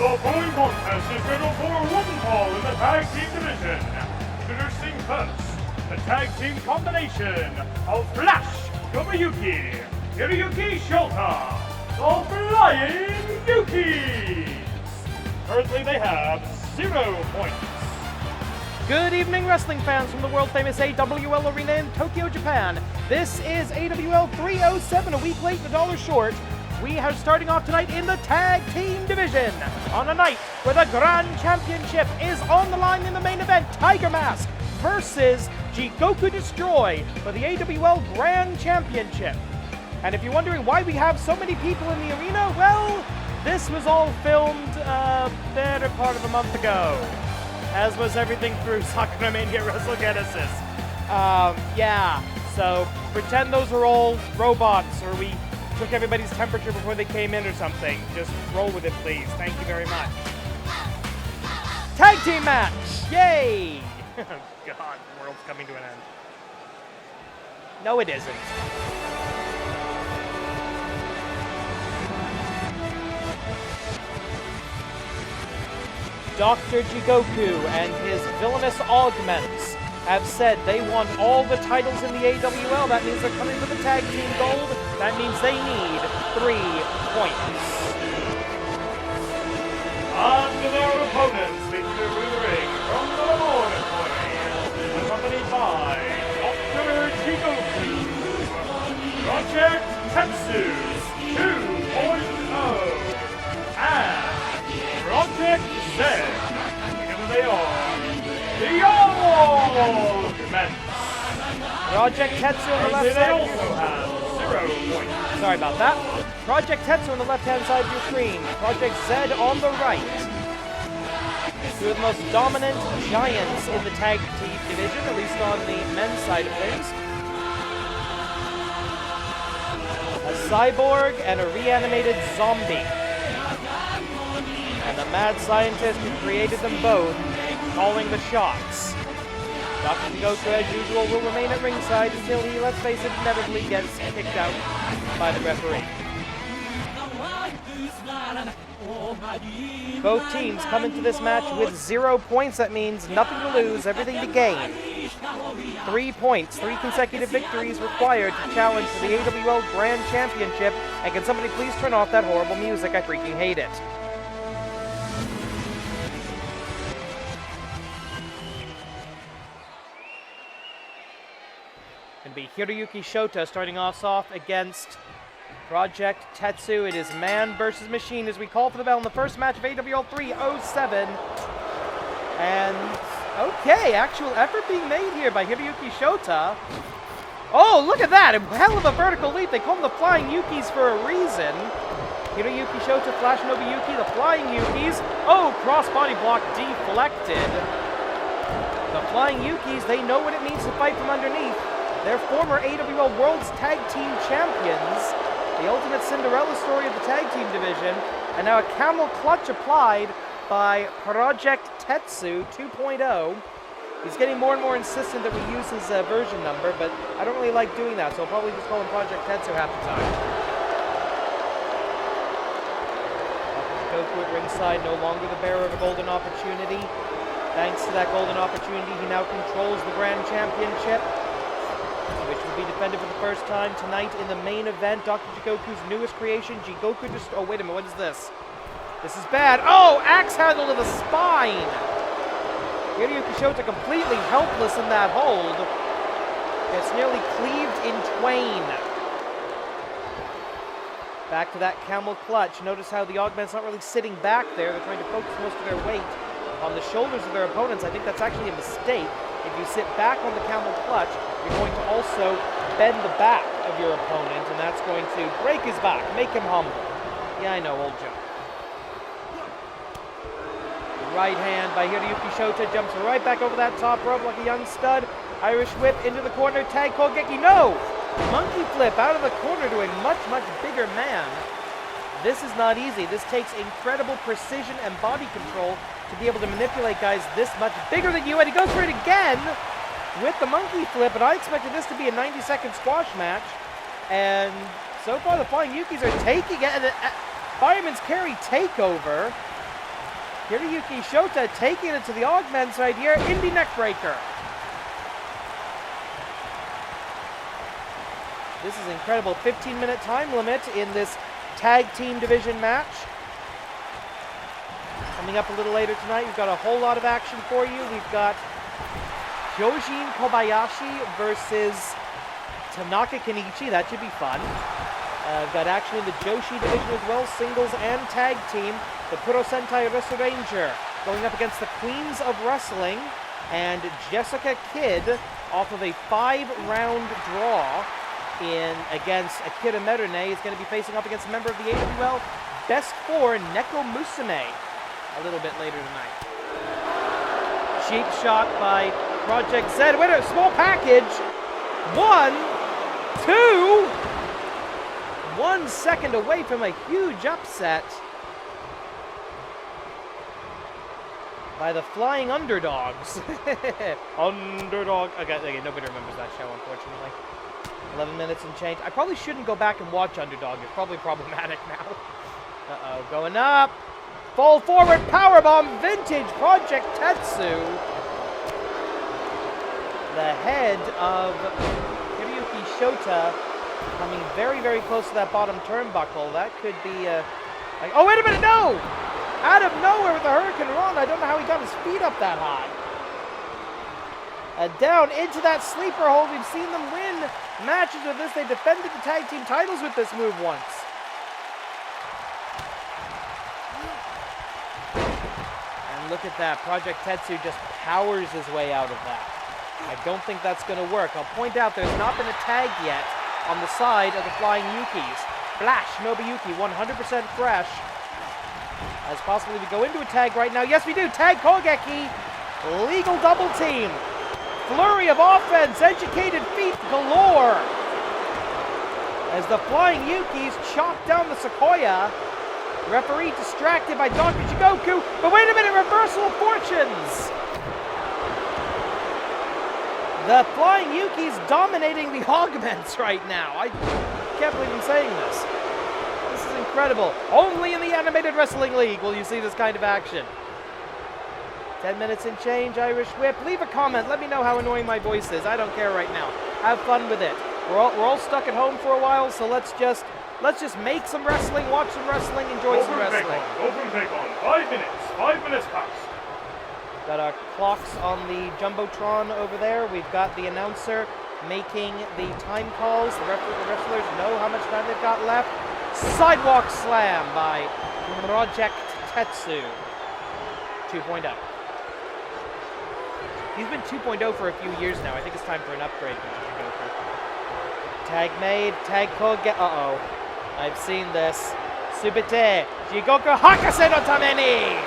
The following contest is scheduled for one fall in the tag team division. Introducing first, the tag team combination of Flash Kobayashi, Hiroyuki Shota, the Flying Yukis. Currently they have 0 points. Good evening, wrestling fans from the world-famous AWL arena in Tokyo, Japan. This is AWL 307, a week late and $1 short. We are starting off tonight in the tag team division on a night where the Grand Championship is on the line in the main event. Tiger Mask versus Jigoku Destroy for the AWL Grand Championship. And if you're wondering why we have so many people in the arena, well, this was all filmed a better part of a month ago, as was everything through Sakura Mania Wrestle Genesis. Yeah, so pretend those are all robots, or we took everybody's temperature before they came in or something. Just roll with it, please. Thank you very much. Tag team match! Yay! God, the world's coming to an end. No, it isn't. Dr. Jigoku and his villainous Augments have said they want all the titles in the AWL. That means they're coming for the tag team gold. That means they need 3 points. On to their opponents, making their way to the ring from the laboratory, accompanied by Dr. Jigoku, Project Tetsu 2.0, and Project Z. Together they are the Augments. Project Tetsu on the left They side. also have 0 points. Sorry about that. Project Tetsu on the left-hand side of your screen. Project Z on the right. Two of the most dominant giants in the tag team division, at least on the men's side of things. A cyborg and a reanimated zombie. And the mad scientist who created them both, calling the shots. Dr. Jigoku, as usual, will remain at ringside until he, let's face it, inevitably gets kicked out by the referee. Both teams come into this match with 0 points. That means nothing to lose, everything to gain. 3 points, 3 consecutive victories required to challenge for the AWL Grand Championship. And can somebody please turn off that horrible music? I freaking hate it. Going to be Hiroyuki Shota starting us off against Project Tetsu. It is man versus machine as we call for the bell in the first match of AWL 307. And, okay, actual effort being made here by Hiroyuki Shota. Oh, look at that! A hell of a vertical leap. They call them the Flying Yukis for a reason. Hiroyuki Shota, Flash Nobuyuki, the Flying Yukis. Oh, crossbody block deflected. The Flying Yukis, they know what it means to fight from underneath. They're former AWL World's Tag Team Champions, the ultimate Cinderella story of the Tag Team division, and now a camel clutch applied by Project Tetsu 2.0. He's getting more and more insistent that we use his version number, but I don't really like doing that, so I'll probably just call him Project Tetsu half the time. Jigoku at ringside, no longer the bearer of a golden opportunity. Thanks to that golden opportunity, he now controls the Grand Championship, which will be defended for the first time tonight in the main event. Dr. Jigoku's newest creation, Jigoku just... Oh, wait a minute, what is this? This is bad. Oh, axe handle to the spine! Hiroyuki Shota completely helpless in that hold. It's nearly cleaved in twain. Back to that camel clutch. Notice how the Augment's not really sitting back there. They're trying to focus most of their weight on the shoulders of their opponents. I think that's actually a mistake. If you sit back on the camel clutch, you're going to also bend the back of your opponent, and that's going to break his back, make him humble. Yeah, I know, old joke. Right hand by Hiroyuki Shota, jumps right back over that top rope like a young stud. Irish whip into the corner, tag Kogeki, no! Monkey flip out of the corner to a much, much bigger man. This is not easy. This takes incredible precision and body control to be able to manipulate guys this much bigger than you, and he goes for it again with the monkey flip, and I expected this to be a 90-second squash match, and so far the Flying Yukis are taking it, and Fireman's Carry takeover. Hiroyuki Shota taking it to the Augments right here. Indie neckbreaker. This is incredible. 15-minute time limit in this tag team division match. Coming up a little later tonight, we've got a whole lot of action for you. We've got Kyoujin Kobayashi versus Tanaka Kenichi. That should be fun. We've got action in the Joshi division as well, singles and tag team. The Puro Sentai Wrestle Ranger going up against the Queens of Wrestling, and Jessica Kidd off of a 5-round draw against Akira Merune is going to be facing up against a member of the AWL Best 4, Nekomusume, a little bit later tonight. Cheap shot by Project Z. Wait a small package. 1, 2. 1 second away from a huge upset by the Flying Underdogs. Underdog. Okay, nobody remembers that show, unfortunately. 11 minutes and change. I probably shouldn't go back and watch Underdog. It's probably problematic now. Uh-oh, going up. Fall forward powerbomb, vintage Project Tetsu. The head of Hiroyuki Shota coming very, very close to that bottom turnbuckle. That could be oh, wait a minute, no! Out of nowhere with the Hurricane Run. I don't know how he got his feet up that high. Down into that sleeper hold. We've seen them win matches with this. They defended the tag team titles with this move once. And look at that. Project Tetsu just powers his way out of that. I don't think that's going to work. I'll point out there's not been a tag yet on the side of the Flying Yukis. Flash Nobuyuki, 100% fresh. As possibly we go into a tag right now. Yes, we do. Tag Kogeki. Legal double team. Flurry of offense. Educated feet galore. As the Flying Yukis chop down the Sequoia. Referee distracted by Dr. Jigoku. But wait a minute. Reversal of fortunes. The Flying Yukis dominating the Augments right now. I can't believe I'm saying this. This is incredible. Only in the Animated Wrestling League will you see this kind of action. 10 minutes and change, Irish Whip. Leave a comment. Let me know how annoying my voice is. I don't care right now. Have fun with it. We're all stuck at home for a while, so let's just make some wrestling, watch some wrestling, enjoy some wrestling. Open take on. 5 minutes. 5 minutes past. Got our clocks on the Jumbotron over there. We've got the announcer making the time calls. The wrestlers know how much time they've got left. Sidewalk slam by Project Tetsu. 2.0. He's been 2.0 for a few years now. I think it's time for an upgrade. Tag made. Tag Koge. Uh-oh. I've seen this. Subite. Jigoku Hakase no Tameni.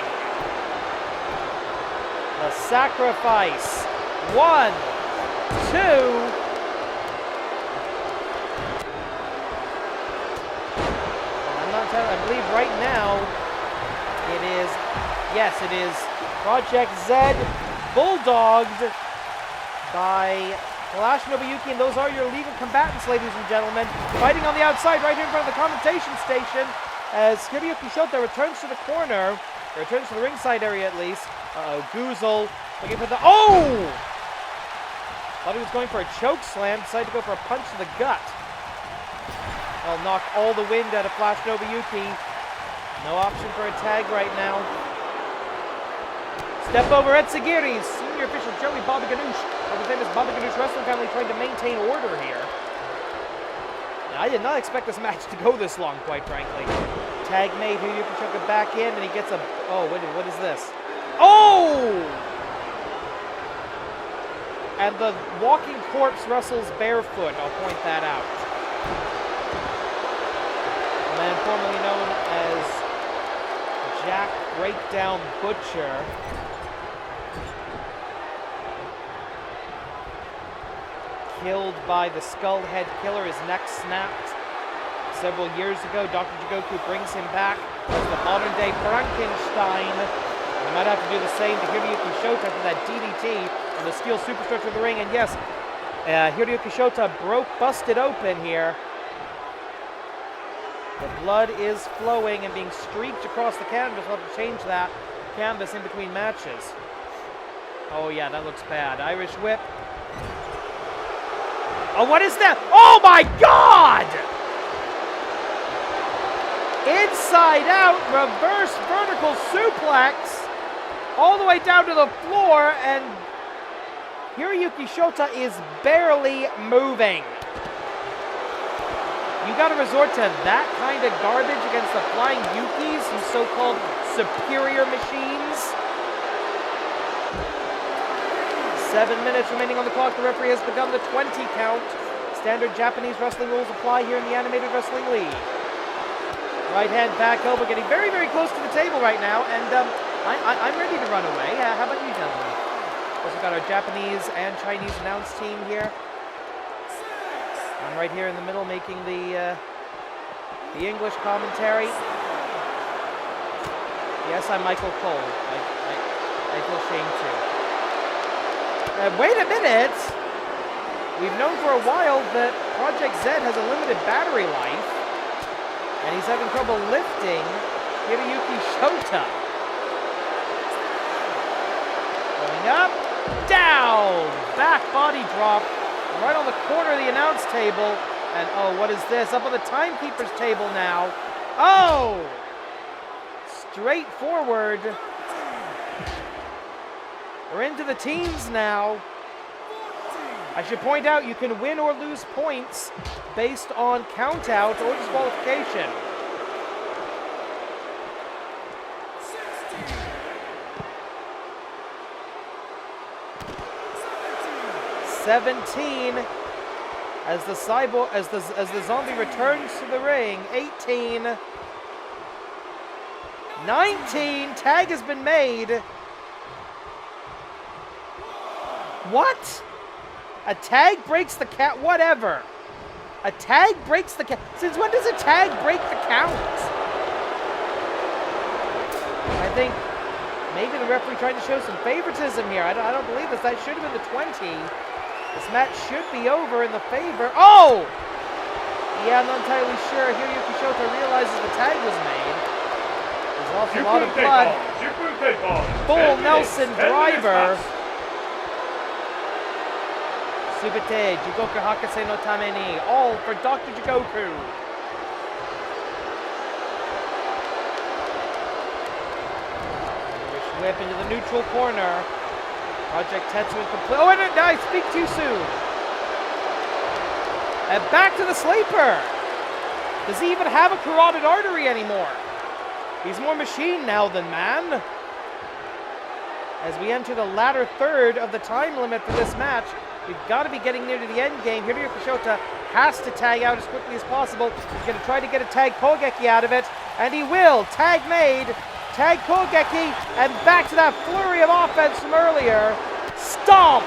The sacrifice. 1, 2. I believe right now it is, yes, it is Project Z bulldogged by Flash Nobuyuki, and those are your legal combatants, ladies and gentlemen, fighting on the outside right here in front of the commentation station as Hiroyuki Shota returns to the corner, returns to the ringside area at least. Goozle looking for the, oh! Thought he was going for a choke slam, decided to go for a punch to the gut. I'll knock all the wind out of Flash Nobuyuki. No option for a tag right now. Step over Etsugiri, senior official Joey Bobby Ganoush of the famous Bobby Ganoush wrestling family trying to maintain order here. Now, I did not expect this match to go this long, quite frankly. Tag made, Hiroyuki Shota back in, and he gets a, oh, what is this? Oh! And the walking corpse wrestles barefoot, I'll point that out. A man formerly known as Jack Breakdown Butcher. Killed by the Skullhead Killer, his neck snapped several years ago. Dr. Jigoku brings him back as the modern-day Frankenstein. We might have to do the same to Hiroyuki Shota for that DDT and the steel superstructure of the ring. And yes, Hiroyuki Shota busted open here. The blood is flowing and being streaked across the canvas. We'll have to change that canvas in between matches. Oh yeah, that looks bad. Irish whip. Oh, what is that? Oh my God! Inside out, reverse vertical suplex, all the way down to the floor, and Hiroyuki Shota is barely moving. You gotta resort to that kind of garbage against the Flying Yukis, these so-called superior machines. 7 minutes remaining on the clock. The referee has begun the 20 count. Standard Japanese wrestling rules apply here in the Animated Wrestling League. Right hand back elbow, getting very, very close to the table right now, and I'm ready to run away. How about you, gentlemen? Also got our Japanese and Chinese announce team here. I'm right here in the middle making the English commentary. Yes, I'm Michael Cole. I feel shame too. Wait a minute! We've known for a while that Project Z has a limited battery life, and he's having trouble lifting Hiroyuki Shota. Going up, down, back body drop, right on the corner of the announce table, and oh, what is this? Up on the timekeeper's table now. Oh! Straight forward. We're into the teens now. I should point out you can win or lose points based on countout or disqualification. 17 as the zombie returns to the ring. 18, 19. Tag has been made. What? A tag breaks the count? Whatever. A tag breaks the count. Since when does a tag break the count? I think maybe the referee tried to show some favoritism here. I don't believe this. That should have been the 20. This match should be over in the favor. Oh! Yeah, I'm not entirely sure. Hiroyuki Shota realizes the tag was made. There's also a lot of blood. Full Nelson driver. Subite, Jigoku Hakase no Tameni, all for Dr. Jigoku. Irish whip into the neutral corner. Project Tetsu in complete. Oh, and I speak too soon. And back to the sleeper. Does he even have a carotid artery anymore? He's more machine now than man. As we enter the latter third of the time limit for this match, we've got to be getting near to the end game. Hiroyuki Shota has to tag out as quickly as possible. He's going to try to get a tag Kogeki out of it, and he will. Tag made, tag Kogeki, and back to that flurry of offense from earlier. Stomp!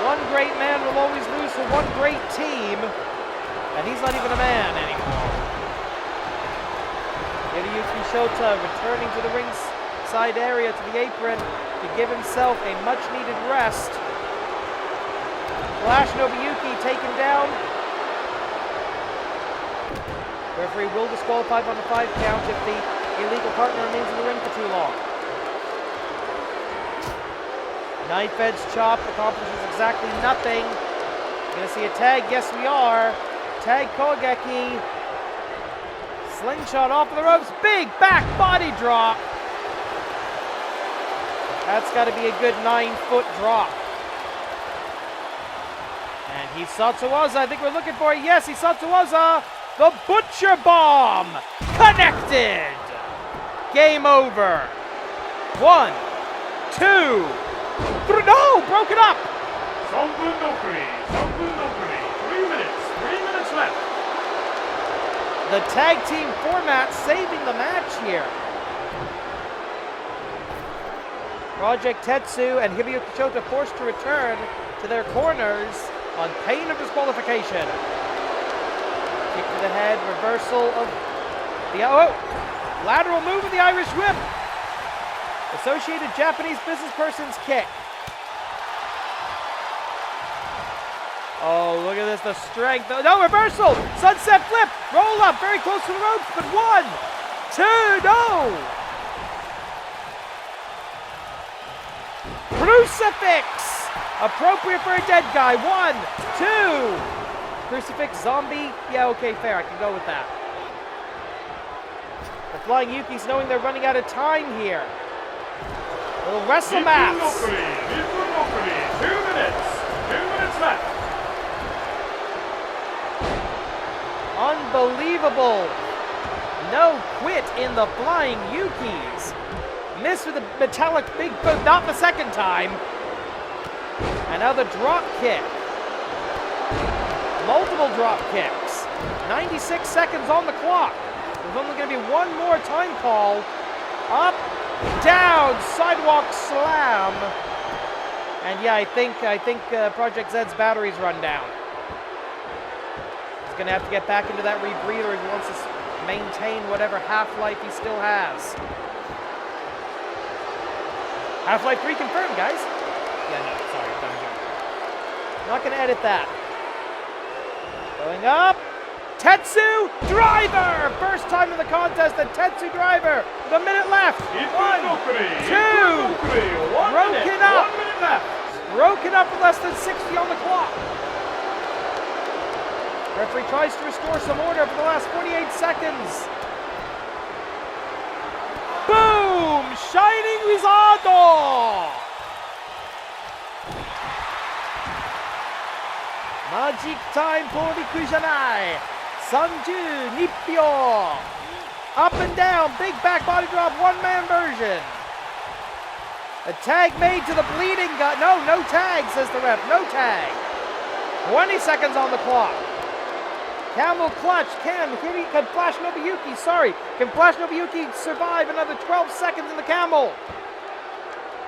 One great man will always lose to one great team, and he's not even a man anymore. Hiroyuki Shota returning to the ringside area, to the apron, to give himself a much-needed rest. Flash Nobuyuki taken down. Referee will disqualify on the 5 count if the illegal partner remains in the ring for too long. Knife edge chop accomplishes exactly nothing. Gonna see a tag? Yes, we are. Tag Kogeki. Slingshot off of the ropes. Big back body drop. That's got to be a good 9-foot drop. And Hisatsuwaza, I think we're looking for it. Yes, Hisatsuwaza, the Butcher Bomb, connected. Game over. 1, 2, 3, no, broken up. 3 minutes left. The tag team format saving the match here. Project Tetsu and Hiroyuki Shota forced to return to their corners on pain of disqualification. Kick to the head, reversal of the lateral move of the Irish whip. Associated Japanese business person's kick. Oh, look at this, the strength. No, reversal! Sunset flip! Roll up, very close to the ropes, but 1, 2, no! Crucifix! Appropriate for a dead guy. 1, 2. Crucifix, zombie. Yeah, okay, fair. I can go with that. The Flying Yukis knowing they're running out of time here. Little wrestle match. 2 minutes. 2 minutes left. Unbelievable. No quit in the Flying Yukis. Missed with a metallic big boot, not the second time. Another drop kick. Multiple drop kicks. 96 seconds on the clock. There's only going to be one more time call. Up, down, sidewalk slam. And yeah, I think Project Zed's battery's run down. He's going to have to get back into that rebreather if he wants to maintain whatever half-life he still has. Half-Life 3 confirmed, guys. Yeah, no, sorry, I'm joking. Not going to edit that. Going up. Tetsu Driver! First time in the contest, the Tetsu Driver. With a minute left. 1, 2. Broken up. 1 minute left. Broken up with less than 60 on the clock. Referee tries to restore some order for the last 48 seconds. Boom! Shining Wizardo! Magic time for Rikujanai. Sanju Nippyo. Up and down, big back body drop, one-man version. A tag made to the bleeding guy. No tag, says the ref. No tag. 20 seconds on the clock. Camel clutch. Can Flash Nobuyuki, Can Flash Nobuyuki survive another 12 seconds in the camel?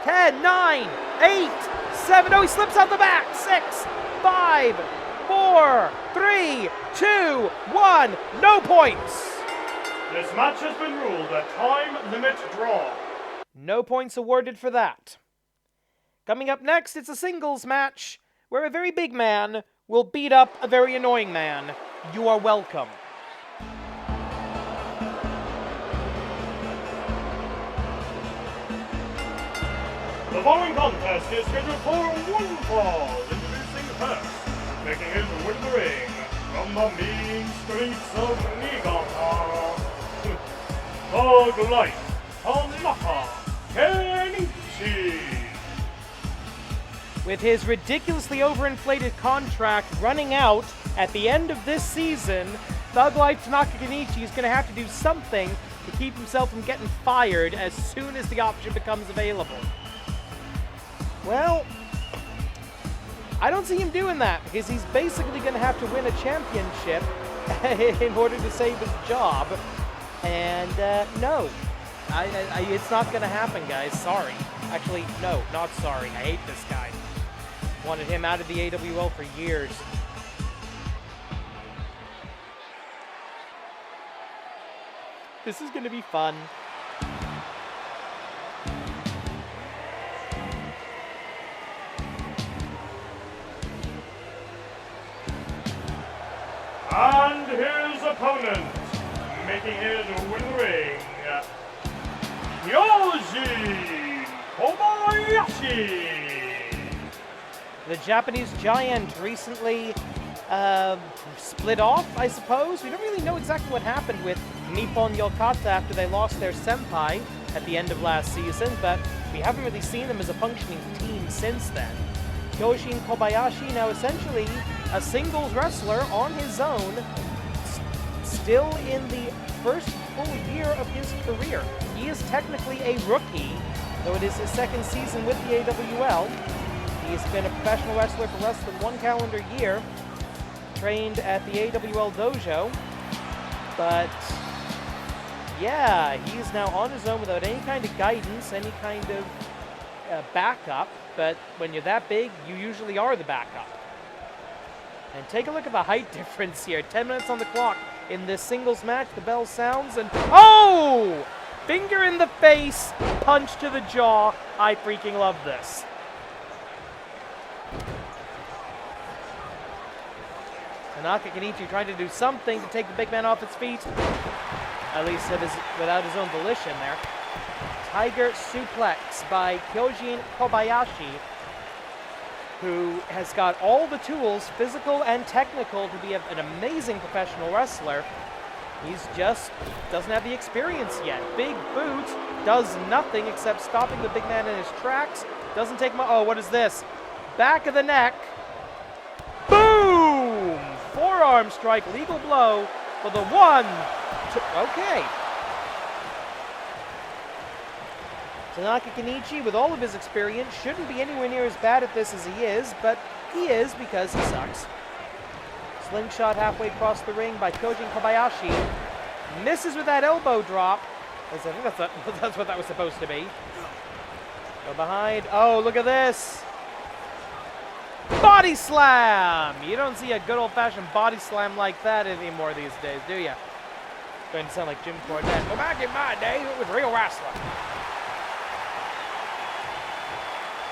10, 9, 8, 7. Oh, he slips out the back. 6, 5, 4, 3, 2, 1. No points. This match has been ruled a time limit draw. No points awarded for that. Coming up next, it's a singles match where a very big man will beat up a very annoying man. You are welcome. The following contest is scheduled for one fall. Introducing first, making his way to the ring from the mean streets of Niigata, Thug Life, Tanaka Kenichi. With his ridiculously overinflated contract running out at the end of this season, Thug Life Tanaka Kenichi is going to have to do something to keep himself from getting fired as soon as the option becomes available. Well, I don't see him doing that because he's basically going to have to win a championship in order to save his job. And no, it's not going to happen, guys. Sorry. Actually, no, not sorry. I hate this guy. Wanted him out of the AWL for years. This is going to be fun. And his opponent, making his way to the ring, Kyoujin Kobayashi. The Japanese giant recently split off, I suppose. We don't really know exactly what happened with Nippon Yokata after they lost their senpai at the end of last season, but we haven't really seen them as a functioning team since then. Kyoujin Kobayashi now essentially a singles wrestler on his own, still in the first full year of his career. He is technically a rookie, though it is his second season with the AWL. He's been a professional wrestler for less than 1 calendar year, trained at the AWL dojo, but yeah, he's now on his own without any kind of guidance, any kind of backup, but when you're that big, you usually are the backup. And take a look at the height difference here. 10 minutes on the clock in this singles match. The bell sounds and oh! Finger in the face, punch to the jaw. I freaking love this. Tanaka Kenichi trying to do something to take the big man off his feet. at least without his own volition there. Tiger suplex by Kyoujin Kobayashi, who has got all the tools, physical and technical, to be an amazing professional wrestler. He's just doesn't have the experience yet. Big boot does nothing except stopping the big man in his tracks. Doesn't take oh, what is this? Back of the neck. Boom! Forearm strike, legal blow for the 1, 2, okay. Tanaka Kenichi, with all of his experience, shouldn't be anywhere near as bad at this as he is, but he is because he sucks. Slingshot halfway across the ring by Kyoujin Kobayashi. Misses with that elbow drop. I think that's what that was supposed to be. Go behind. Oh, look at this. Body slam! You don't see a good old-fashioned body slam like that anymore these days, do you? Going to sound like Jim Cornette. Well, back in my day, it was real wrestling.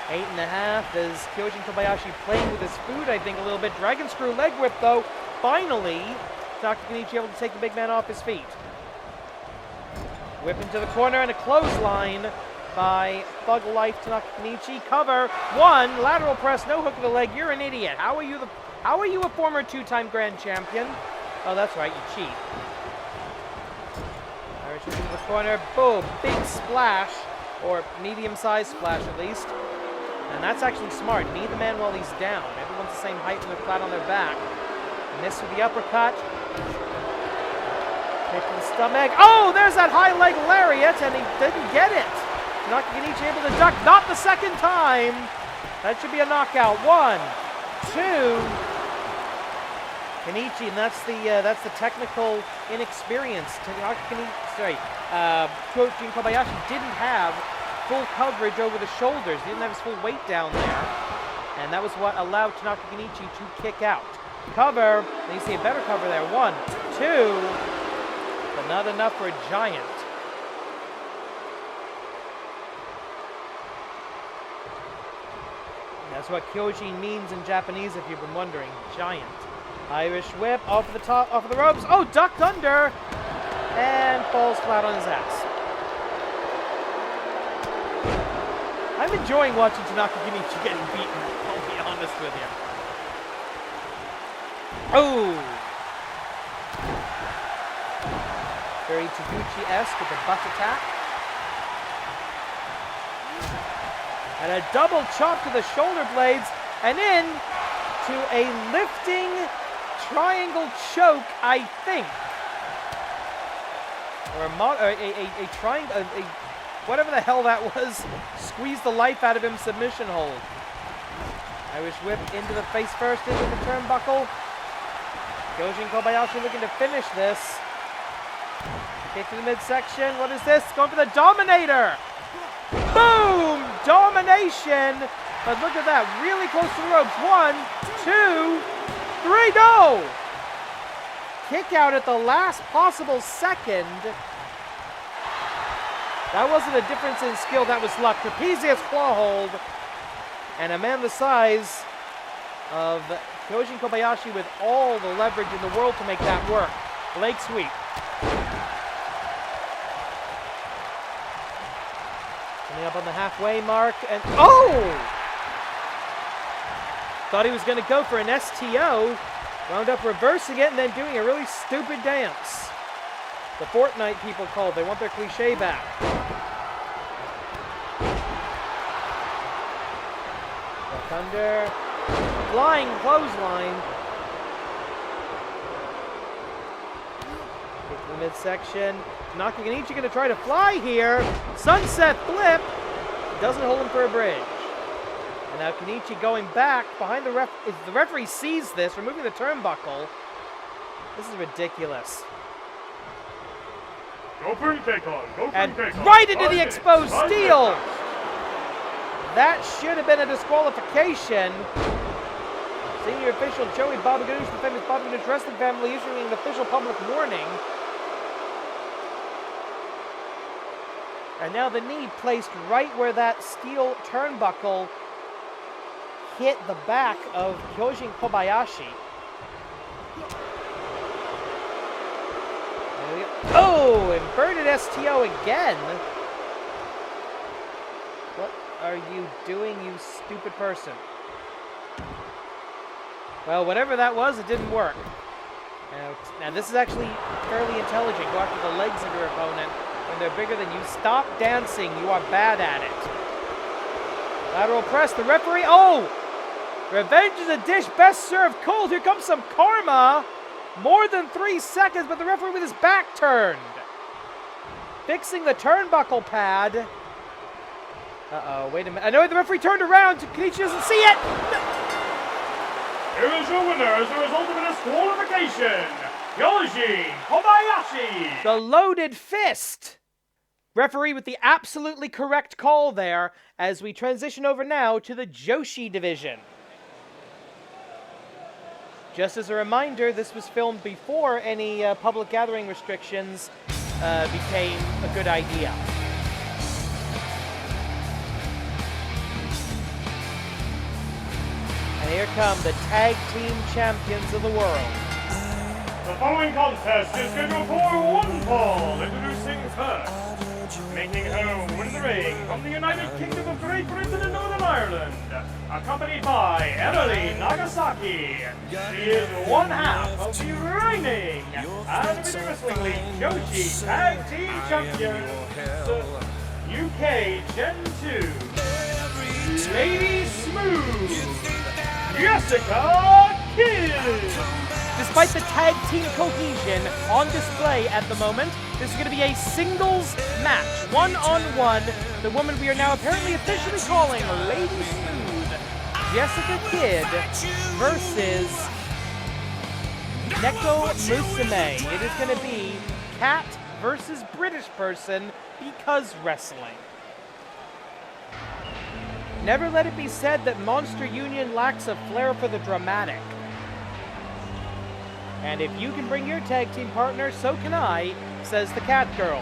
8.5 as Kyoujin Kobayashi playing with his food, I think, a little bit. Dragon screw leg whip, though. Finally, Tanaka Kenichi able to take the big man off his feet. Whip into the corner and a clothesline by Thug Life Tanaka Kenichi. Cover 1, lateral press, no hook of the leg. You're an idiot. How are you a former 2-time grand champion? Oh, that's right, you cheat. Irish into the corner, boom, big splash, or medium-sized splash at least. And that's actually smart. Knee the man while he's down. Everyone's the same height when they're flat on their back. Miss with the uppercut. Kick to the stomach. Oh, there's that high leg lariat, and he didn't get it. Tanaka Kenichi able to duck. Not the second time. That should be a knockout. 1, 2. Kenichi, and that's the technical inexperience. Tanaka Kenichi, Kyoujin Kobayashi didn't have full coverage over the shoulders. He didn't have his full weight down there. And that was what allowed Tanaka Kenichi to kick out. Cover, and you see a better cover there. 1, 2, but not enough for a giant. That's what Kyoujin means in Japanese, if you've been wondering. Giant. Irish whip, off of the top, off of the ropes. Oh, ducked under, and falls flat on his ass. I'm enjoying watching Tanaka Kenichi getting beaten, I'll be honest with you. Oh! Very Taguchi-esque with the butt attack. And a double chop to the shoulder blades, and in to a lifting triangle choke, I think. Or a triangle, whatever the hell that was, squeeze the life out of him, submission hold. Irish whip into the face first, into the turnbuckle. Kyoujin Kobayashi looking to finish this. Kick to the midsection. What is this? Going for the Dominator. Boom! Domination. But look at that. Really close to the ropes. 1, 2, 3. No! Kick out at the last possible second. That wasn't a difference in skill. That was luck. Trapezius claw hold. And a man the size of Kyoujin Kobayashi with all the leverage in the world to make that work. Leg sweep. Coming up on the halfway mark, and oh! Thought he was going to go for an STO. Wound up reversing it and then doing a really stupid dance. The Fortnite people called. They want their cliche back. Duck under. Flying clothesline. Kick to the midsection. Tanaka Kenichi going to try to fly here. Sunset flip. Doesn't hold him for a bridge. And now Kenichi going back behind the ref. If the referee sees this, removing the turnbuckle. This is ridiculous. Go for a take on. Go for And a take on. right into the exposed steel. That should have been a disqualification. Senior official Joey Baba Ganoush, the famous Baba Ganoush wrestling family, issuing an official public warning. And now the knee placed right where that steel turnbuckle hit the back of Kyoujin Kobayashi. Oh, inverted STO again. What are you doing, you stupid person? Well, whatever that was, it didn't work. Now this is actually fairly intelligent. Go after the legs of your opponent when they're bigger than you. Stop dancing. You are bad at it. Lateral press. The referee. Oh! Revenge is a dish best served cold. Here comes some karma. More than 3 seconds, but the referee with his back turned. Fixing the turnbuckle pad. Uh-oh, wait a minute. I know the referee turned around. Kenichi doesn't see it. No. Here is your winner as a result of a disqualification, Kyoujin Kobayashi. The loaded fist. Referee with the absolutely correct call there as we transition over now to the Joshi division. Just as a reminder, this was filmed before any public gathering restrictions became a good idea. And here come the tag team champions of the world. The following contest is scheduled for one fall. Introducing first, making her way to the ring from the United Kingdom of Great Britain and Northern Ireland, accompanied by Emily Nagasaki. She is one half of the reigning Animated Wrestling League Joshi Tag Team Champions, UK Gen 2, Lady Smooth, Jessica Kid. Despite the tag team cohesion on display at the moment, this is going to be a singles match, one-on-one. The woman we are now apparently officially calling Lady Smooth, Jessica Kid, versus Nekomusume. It is going to be Cat versus British person because wrestling. Never let it be said that Monster Union lacks a flair for the dramatic. And if you can bring your tag team partner, so can I, says the Cat Girl.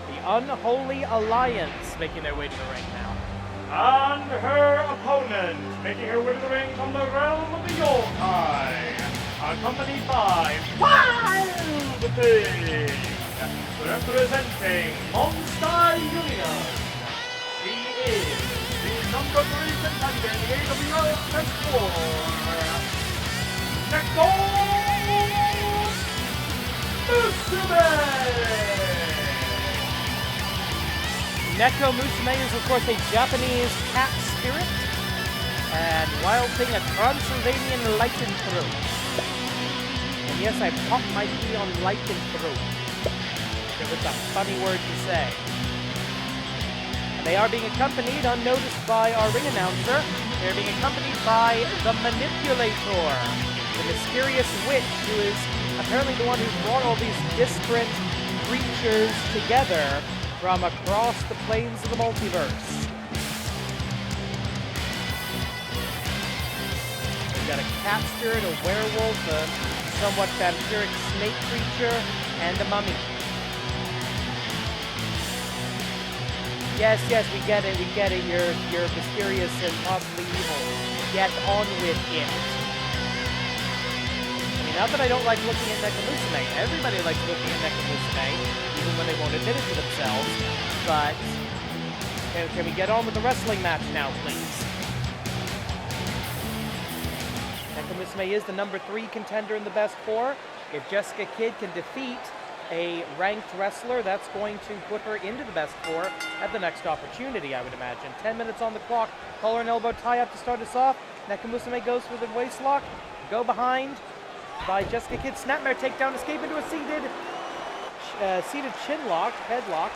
The Unholy Alliance making their way to the ring now. And her opponent, making her way to the ring from the realm of the Yokai, accompanied by Wild Pig, representing Monster Union. She is the number 3 contender in the AWL Best 4. Nekomusume is, of course, a Japanese cat spirit, and Wild Thing a Transylvanian lycanthrope. And yes, I popped my key on lycanthrope. It was a funny word to say. And they are being accompanied, unnoticed by our ring announcer. They're being accompanied by the Manipulator, the mysterious witch who is apparently the one who brought all these disparate creatures together from across the planes of the multiverse. We've got a cat spirit, a werewolf, a somewhat vampiric snake creature, and a mummy. Yes, we get it, you're mysterious and possibly evil. Get on with it. I mean, not that I don't like looking at Nekomusume. Everybody likes looking at Nekomusume, even when they won't admit it to themselves. But, can we get on with the wrestling match now, please? Nekomusume is the number 3 contender in the Best 4. If Jessica Kid can defeat a ranked wrestler, that's going to put her into the Best 4 at the next opportunity, I would imagine. 10 minutes on the clock. Collar and elbow tie-up to start us off. Nekomusume goes for the waist lock. Go behind by Jessica Kid. Snapmare takedown. Escape into a seated chin lock. Headlock.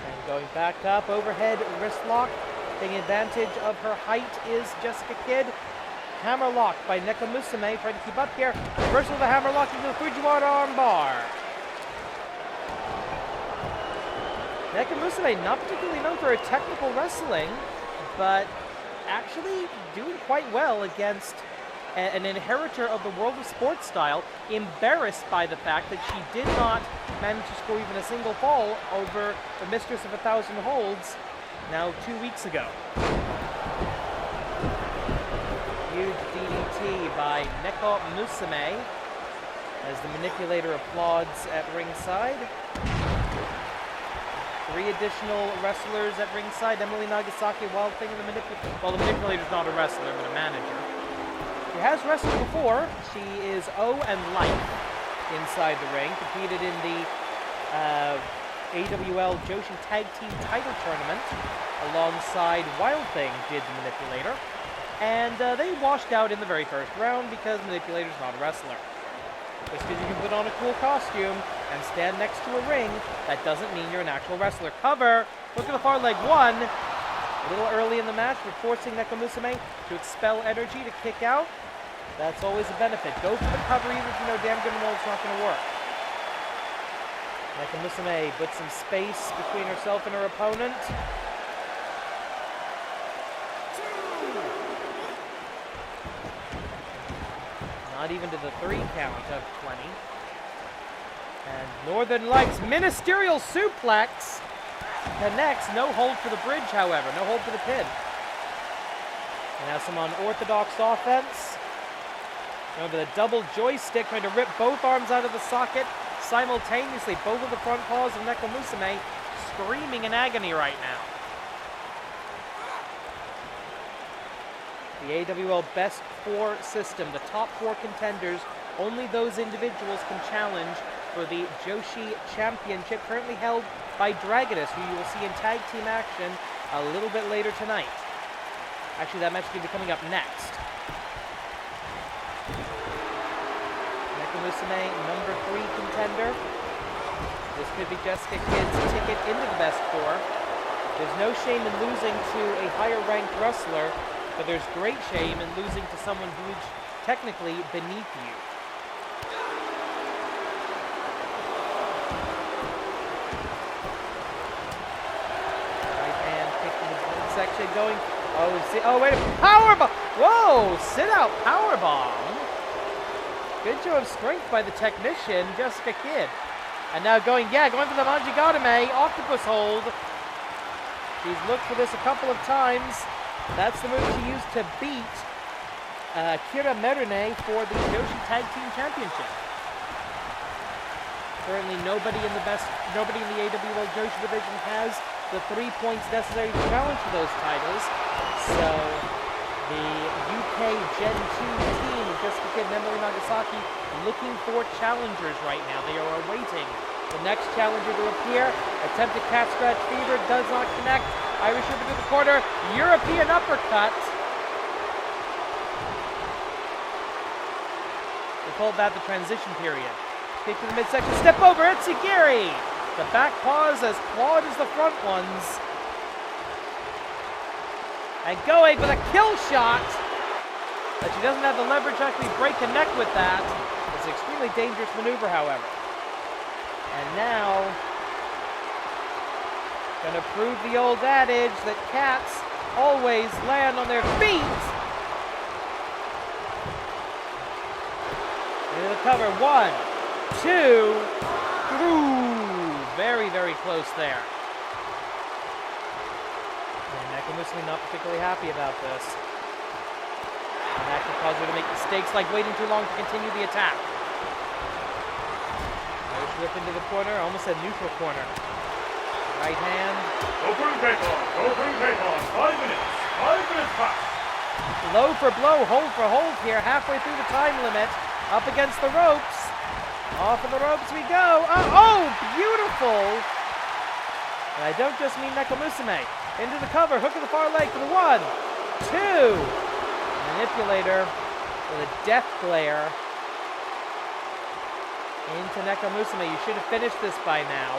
And going back up. Overhead wrist lock. Taking advantage of her height is Jessica Kid. Hammer lock by Nekomusume, trying to keep up here. Reversal of the hammer lock into the Fujiwara arm bar. Nekomusume, not particularly known for her technical wrestling, but actually doing quite well against an inheritor of the world of sports style, embarrassed by the fact that she did not manage to score even a single fall over the Mistress of 1,000 Holds now 2 weeks ago. Huge DDT DDT by Nekomusume as the manipulator applauds at ringside. 3 additional wrestlers at ringside. Emily Nagasaki, Wild Thing, and the manipulator. Well, the manipulator's not a wrestler, but a manager. She has wrestled before. She is O and Light inside the ring. Competed in the AWL Joshi Tag Team Title Tournament alongside Wild Thing did the manipulator. And they washed out in the very first round because manipulator's not a wrestler. Just because you can put on a cool costume and stand next to a ring, that doesn't mean you're an actual wrestler. Cover, look at the far leg, 1. A little early in the match, we're forcing Nekomusume to expel energy to kick out. That's always a benefit. Go for the cover even if you know damn good and well it's not going to work. Nekomusume puts some space between herself and her opponent. Not even to the 3 count of 20. And Northern Lights ministerial suplex connects. No hold for the bridge, however. No hold for the pin. And now some unorthodox offense. Remember the double joystick trying to rip both arms out of the socket simultaneously. Both of the front paws of Nekomusume screaming in agony right now. The AWL Best 4 system, the top 4 contenders, only those individuals can challenge for the Joshi Championship, currently held by Dragoness, who you will see in tag team action a little bit later tonight. Actually, that match is going to be coming up next. Nekomusume, number 3 contender. This could be Jessica Kidd's ticket into the Best 4. There's no shame in losing to a higher ranked wrestler, but there's great shame in losing to someone who's technically beneath you. Right hand kicking the section going. Oh, see, oh wait, powerbomb! Whoa, sit out powerbomb. Good show of strength by the technician, Jessica Kidd. And now going for the Manjigatame, octopus hold. She's looked for this a couple of times. That's the move she used to beat Kira Merune for the Joshi Tag Team Championship. Currently, nobody in the AWL Joshi division has the 3 points necessary to challenge for those titles. So, the UK Gen 2 team, Jessica Kidd and Emily Nagasaki, looking for challengers right now. They are awaiting the next challenger to appear. Attempted cat scratch fever, does not connect. Irish Whip into the corner, European uppercut. They called that the transition period. Kick to the midsection, step over, Itsugiri. The back paws as clawed as the front ones. And going for the kill shot. But she doesn't have the leverage to actually break a neck with that. It's an extremely dangerous maneuver, however. And now, gonna prove the old adage that cats always land on their feet. Into the cover, 1, 2, through. Very, very close there. And Nekomusume not particularly happy about this. And that could cause her to make mistakes like waiting too long to continue the attack. Whip into the corner, almost a neutral corner. Right hand. Open paper, 5 minutes, 5 minutes past. Blow for blow, hold for hold here, halfway through the time limit. Up against the ropes. Off of the ropes we go. Oh, beautiful. And I don't just mean Nekomusume. Into the cover, hook of the far leg for the 1, 2. Manipulator with a death glare into Nekomusume. You should have finished this by now.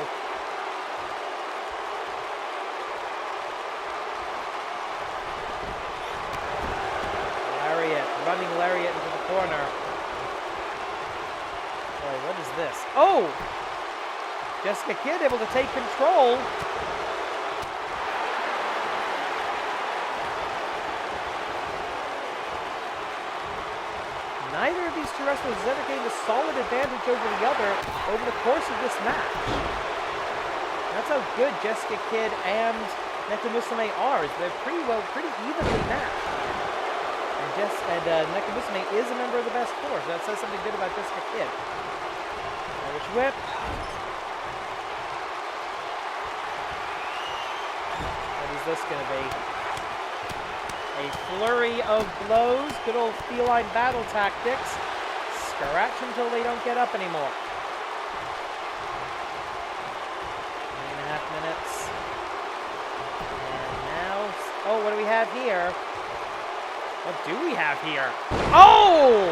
Lariat, running lariat into the corner. Boy, what is this? Oh! Jessica Kidd able to take control. Neither of these two wrestlers has ever gained a solid advantage over the other over the course of this match. That's how good Jessica Kidd and Nekomusume are. They're pretty evenly matched. And Nekomusume is a member of the Best Four, so that says something good about Jessica Kid. Irish whip. What is this going to be? A flurry of blows. Good old feline battle tactics. Scratch until they don't get up anymore. 9.5 minutes. And now... Oh, what do we have here? What do we have here? Oh!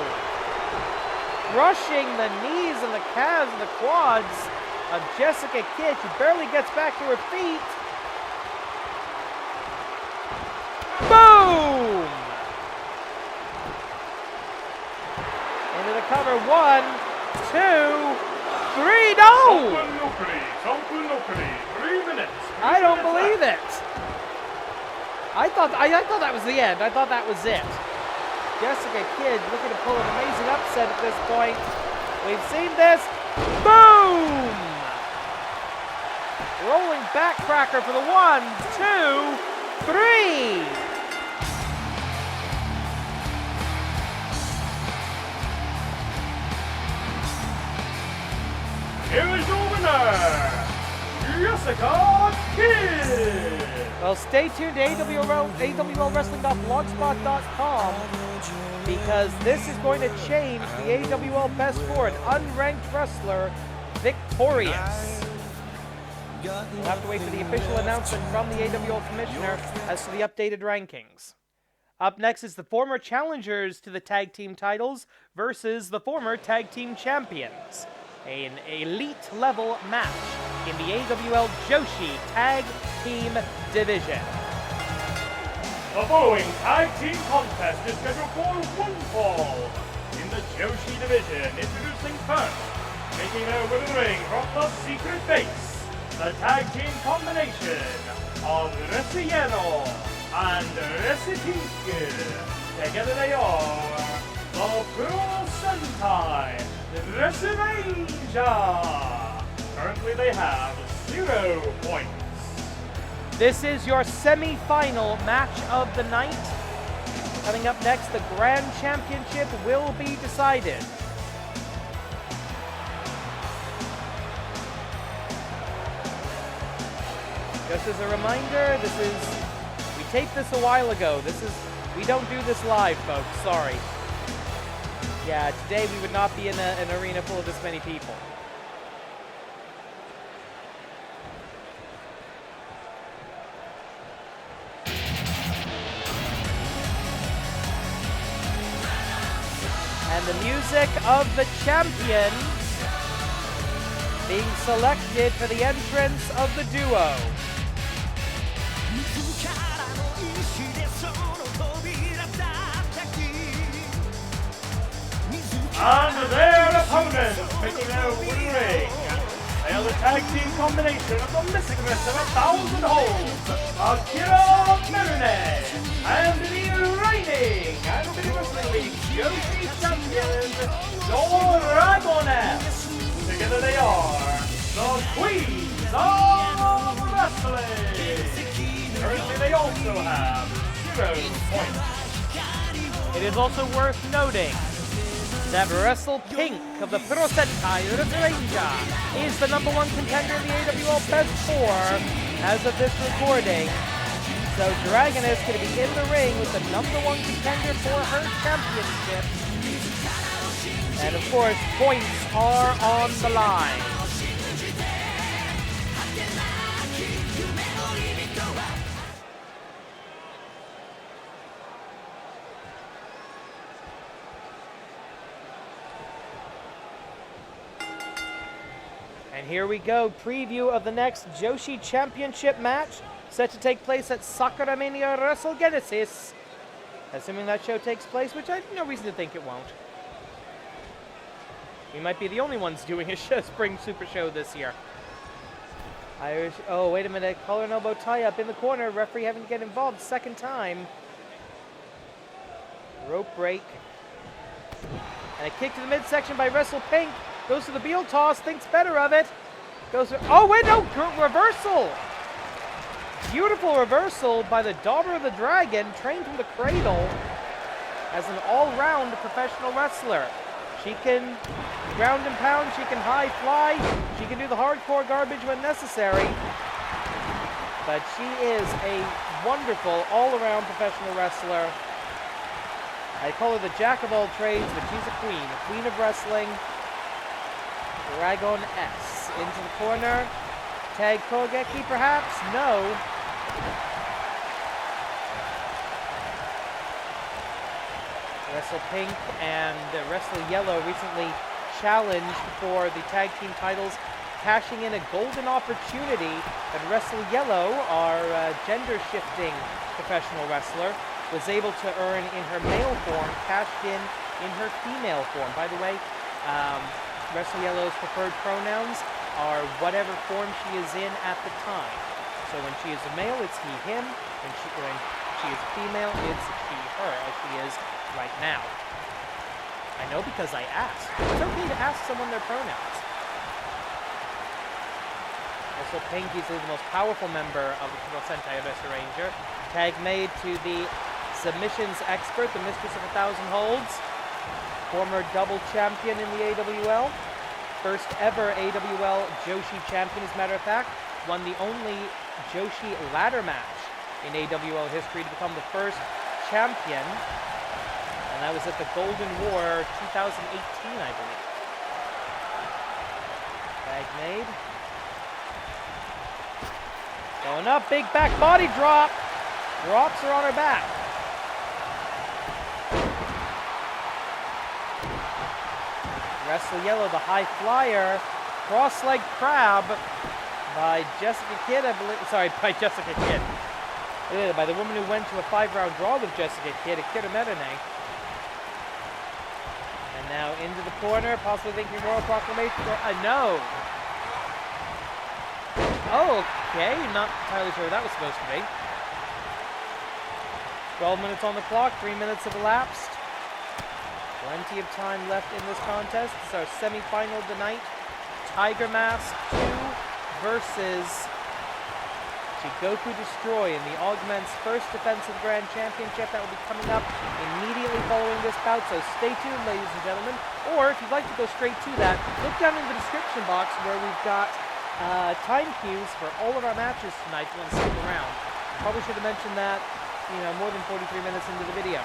Crushing the knees and the calves and the quads of Jessica Kid. She barely gets back to her feet. Boom! Into the cover. 1, 2, 3. No! 3 minutes. I don't believe it. I thought that was the end. I thought that was it. Jessica Kid looking to pull an amazing upset at this point. We've seen this. Boom! Rolling backcracker for the 1, 2, 3. Here is your winner, Jessica Kid. Well, stay tuned to AWLWrestling.blogspot.com because this is going to change the AWL Best Four, an unranked wrestler victorious. We'll have to wait for the official announcement from the AWL Commissioner as to the updated rankings. Up next is the former challengers to the tag team titles versus the former tag team champions. An elite level match in the AWL Joshi Tag Team Division. The following tag team contest is scheduled for one fall in the Joshi Division. Introducing first, making their way to the ring from the secret base, the tag team combination of Resieno and Resitink. Together they are the Pro Sentai Resivasia. Currently they have 0 points. This is your semi-final match of the night. Coming up next, the Grand Championship will be decided. Just as a reminder, we taped this a while ago. We don't do this live, folks, sorry. Yeah, today we would not be in an arena full of this many people. And the music of the champion being selected for the entrance of the duo. And their opponents making their way to the ring. They are the tag team combination of the Mysticness of 1,000 Holds, Akira Marine, and the reigning and Wrestling League Joshi champions, Dragoness. Together they are the Queens of Wrestling. Currently they also have 0 points. It is also worth noting that Wrestle Pink of the Pro Sentai Resivasia is the #1 contender in the AWL Best Four as of this recording. So Dragoness is going to be in the ring with the #1 contender for her championship. And of course, points are on the line. And here we go, preview of the next Joshi Championship match, set to take place at Sakura Mania Wrestle Genesis. Assuming that show takes place, which I have no reason to think it won't. We might be the only ones doing a spring super show this year. Irish, oh wait a minute, collar and elbow tie up in the corner, referee having to get involved second time. Rope break. And a kick to the midsection by Wrestle Pink. Goes to the Beal toss, thinks better of it. Goes to, oh wait, no, reversal. Beautiful reversal by the daughter of the dragon, trained from the cradle. as an all-round professional wrestler. She can ground and pound, she can high fly, she can do the hardcore garbage when necessary. But she is a wonderful all-around professional wrestler. I call her the jack of all trades, but she's a queen of wrestling. Dragon S into the corner. Tag Kogeki perhaps? No. Wrestle Pink and Wrestle Yellow recently challenged for the tag team titles, cashing in a golden opportunity that Wrestle Yellow, our gender-shifting professional wrestler, was able to earn in her male form, cashed in her female form. By the way, Wrestle Yellow's preferred pronouns are whatever form she is in at the time. So when she is a male, it's he, him. When she is a female, it's she, her, as she is right now. I know because I asked. It's okay to ask someone their pronouns. Also, Pink is the most powerful member of the Kuro Sentai Wrestle Ranger. Tag made to the submissions expert, the mistress of 1,000 holds. Former double champion in the AWL. First ever AWL Joshi champion, as a matter of fact. Won the only Joshi ladder match in AWL history to become the first champion. And that was at the Golden War 2018, I believe. Tag made. Going up, big back body drop. Drops her on her back. Wrestle Yellow, the high flyer. Cross-leg crab by Jessica Kidd, I believe. Sorry, by Jessica Kidd. By the woman who went to a 5-round draw with Jessica Kidd, Akira Merene. And now into the corner, possibly thinking Royal Proclamation. No. Oh, okay. Not entirely sure what that was supposed to be. 12 minutes on the clock, 3 minutes have elapsed. Plenty of time left in this contest. This is our semi-final tonight. Tiger Mask 2 versus Jigoku Destroy in the Augments first defensive Grand Championship. That will be coming up immediately following this bout, so stay tuned, ladies and gentlemen. Or if you'd like to go straight to that, look down in the description box where we've got time cues for all of our matches tonight if you want to stick around. Probably should have mentioned that, more than 43 minutes into the video.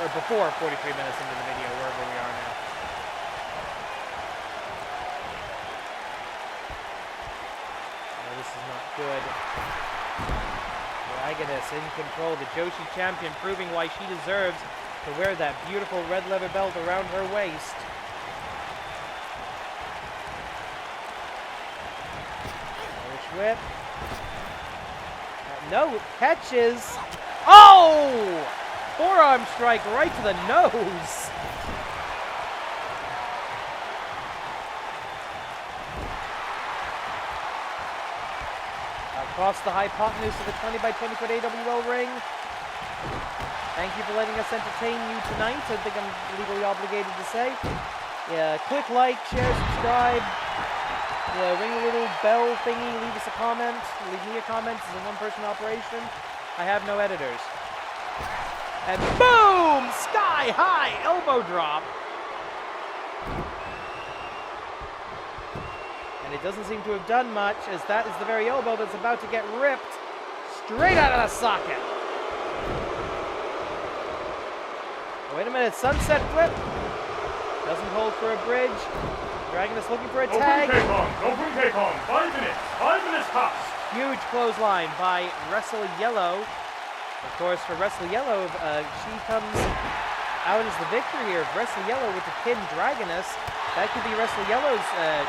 Or before 43 minutes into the video, wherever we are now. Oh, this is not good. Dragoness in control, the Joshi champion, proving why she deserves to wear that beautiful red leather belt around her waist. Irish whip. No, catches. Oh! Forearm strike right to the nose. Across the hypotenuse of the 20 by 20 foot AWL ring. Thank you for letting us entertain you tonight. I think I'm legally obligated to say. Yeah, click like, share, subscribe. Yeah, ring a little bell thingy, leave us a comment. Leave me a comment. It's a one-person operation. I have no editors. And boom! Sky high elbow drop. And it doesn't seem to have done much, as that is the very elbow that's about to get ripped straight out of the socket. Oh, wait a minute, sunset flip. Doesn't hold for a bridge. Dragon is looking for a tag. Open K-Kong, 5 minutes. 5 minutes tops. Huge clothesline by Wrestle Yellow. Of course, for Wrestle Yellow, she comes out as the victor here. Wrestle Yellow with the pin Dragoness. That could be Wrestle Yellow's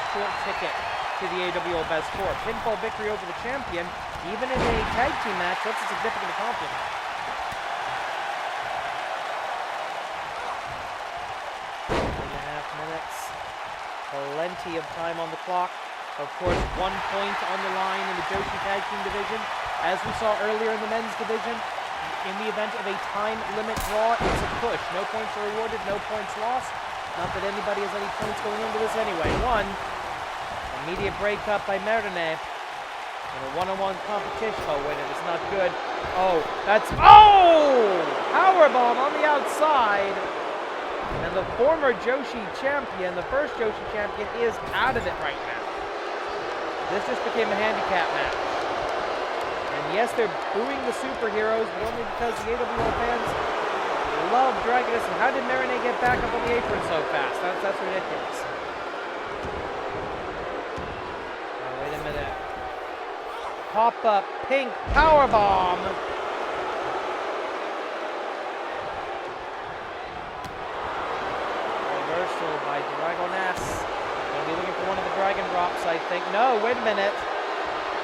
short ticket to the AWL Best 4. Pinfall victory over the champion, even in a tag team match, that's a significant accomplishment. Minutes. Plenty of time on the clock. Of course, 1 point on the line in the Joshi Tag Team division. As we saw earlier in the men's division, in the event of a time limit draw, it's a push. No points are awarded, no points lost. Not that anybody has any points going into this anyway. One, immediate breakup by Merene in a one-on-one competition. Oh, wait, it's not good. Oh, that's, oh! Powerbomb on the outside. And the former Joshi champion, the first Joshi champion, is out of it right now. This just became a handicap match. And yes, they're booing the superheroes, but only because the AWL fans love Dragoness. And how did Marinette get back up on the apron so fast? That's ridiculous. Oh, wait a minute. Pop-up pink powerbomb. Reversal by Dragoness. Gonna be looking for one of the dragon drops, I think. No, wait a minute.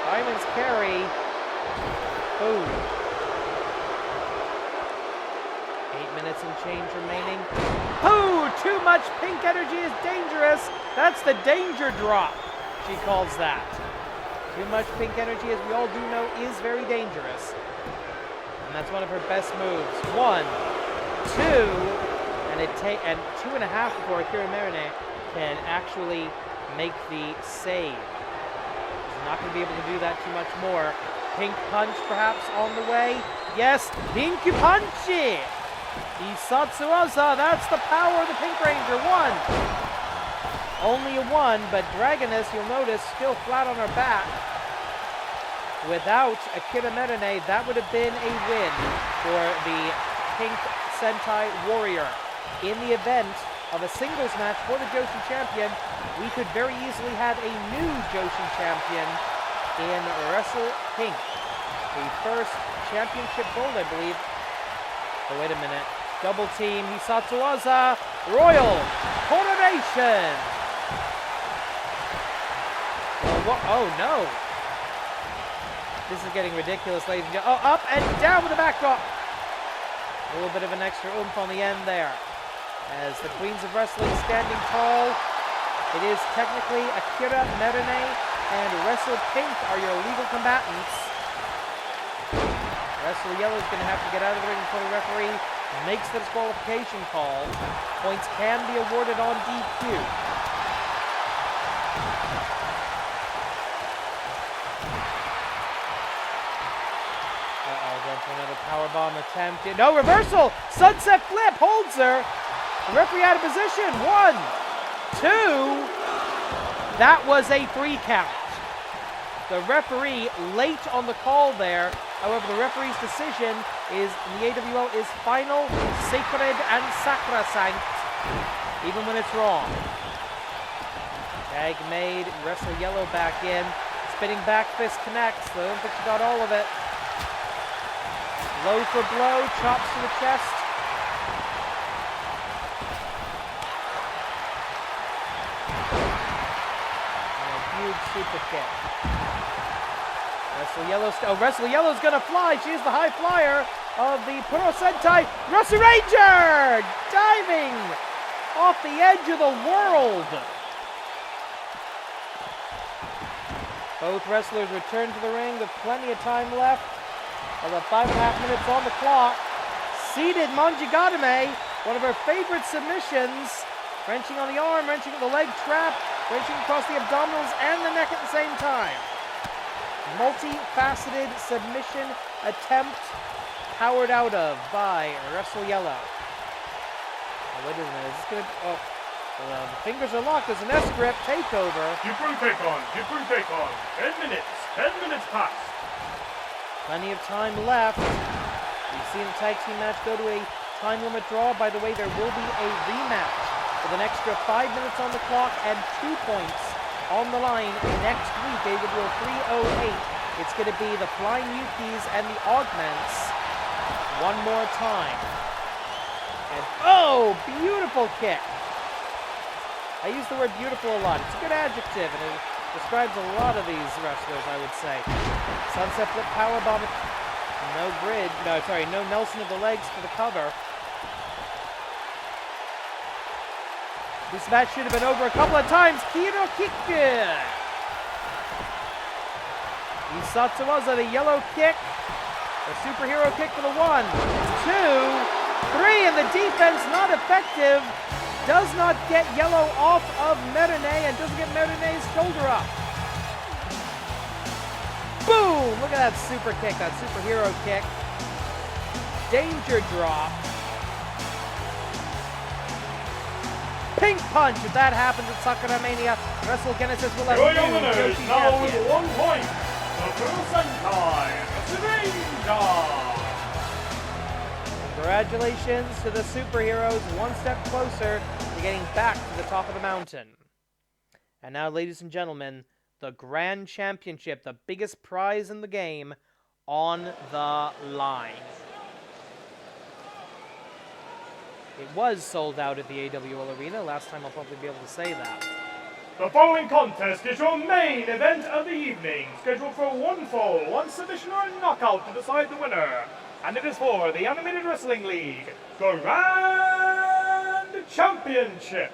Diamond's carry. Boom. 8 minutes and change remaining. Ooh, too much pink energy is dangerous. That's the danger drop, she calls that. Too much pink energy, as we all do know, is very dangerous. And that's one of her best moves. 1, 2, and 2.5 before Akira Marinette can actually make the save. She's not going to be able to do that too much more. Pink punch perhaps on the way. Yes, pink punchy! Isatsuaza, that's the power of the Pink Ranger. 1. Only a 1, but Dragoness, you'll notice, still flat on her back. Without Akira Marinette, that would have been a win for the Pink Sentai Warrior. In the event of a singles match for the Joshi champion, we could very easily have a new Joshi champion in Wrestle Pink. The first championship gold, I believe. Oh, wait a minute. Double team, Hisatsuaza, Royal Coronation. Oh, no. This is getting ridiculous, ladies and gentlemen. Oh, up and down with the backdrop. A little bit of an extra oomph on the end there. As the Queens of Wrestling standing tall, it is technically Akira Marinette and Wrestle Pink are your legal combatants. Wrestle Yellow is going to have to get out of the ring before the referee makes the disqualification call. Points can be awarded on DQ. Uh-oh, going for another powerbomb attempt. No, reversal! Sunset flip holds her. The referee out of position. 1, 2. That was a 3 count. The referee late on the call there. However, the referee's decision is in the AWL is final, sacred, and sacrosanct, even when it's wrong. Tag made. Wrestle Yellow back in. Spinning back fist connects. I don't think she got all of it. Blow for blow. Chops to the chest. Super kick. Wrestle Yellow's gonna fly. She is the high flyer of the Pro Sentai. Wrestle Ranger diving off the edge of the world. Both wrestlers return to the ring with plenty of time left. About 5.5 minutes on the clock. Seated Manjigatame, one of her favorite submissions. Wrenching on the arm, wrenching at the leg trap, wrenching across the abdominals and the neck at the same time. Multi-faceted submission attempt powered out of by Wrestle Yellow. Oh, wait a minute, is this gonna... Oh, the fingers are locked. There's an S-grip takeover. Jigoku take on. 10 minutes past. Plenty of time left. We've seen the tag team match go to a time limit draw. By the way, there will be a rematch with an extra 5 minutes on the clock and 2 points on the line next week. AWL 308. It's going to be the Flying Yukis and the Augments one more time. And oh, beautiful kick. I use the word beautiful a lot. It's a good adjective, and it describes a lot of these wrestlers, I would say. Sunset flip powerbomb. No bridge. No, sorry, no Nelson of the legs for the cover. This match should have been over a couple of times. Kiro kick. Isatsuaza, the yellow kick. The superhero kick for the 1, 2, 3, and the defense not effective. Does not get Yellow off of Marinette and doesn't get Marinette's shoulder up. Boom! look at that super kick, that superhero kick. Danger drop. Pink punch. If that happens at Sakura Mania, Wrestle Genesis will have Your new winners Yoshi now with champion. 1 point. Sakura Sentai, Ranger. Congratulations to the superheroes, one step closer to getting back to the top of the mountain. And now, ladies and gentlemen, the Grand Championship, the biggest prize in the game, on the line. It was sold out at the AWL Arena. Last time I'll probably be able to say that. The following contest is your main event of the evening, scheduled for 1 fall, 1 submission or a knockout to decide the winner. And it is for the Animated Wrestling League Grand Championship.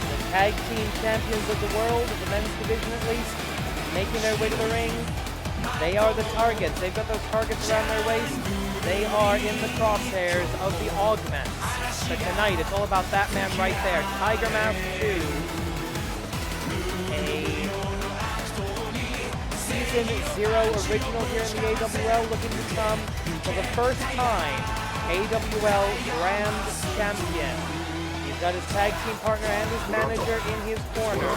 The tag team champions of the world, of the men's division at least, making their way to the ring. They are the targets. They've got those targets around their waist. They are in the crosshairs of the Augments. But tonight, it's all about that man right there, Tiger Mask 2. A Season 0 original here in the AWL, looking to become, for the first time, AWL Grand Champion. He's got his tag team partner and his manager in his corner.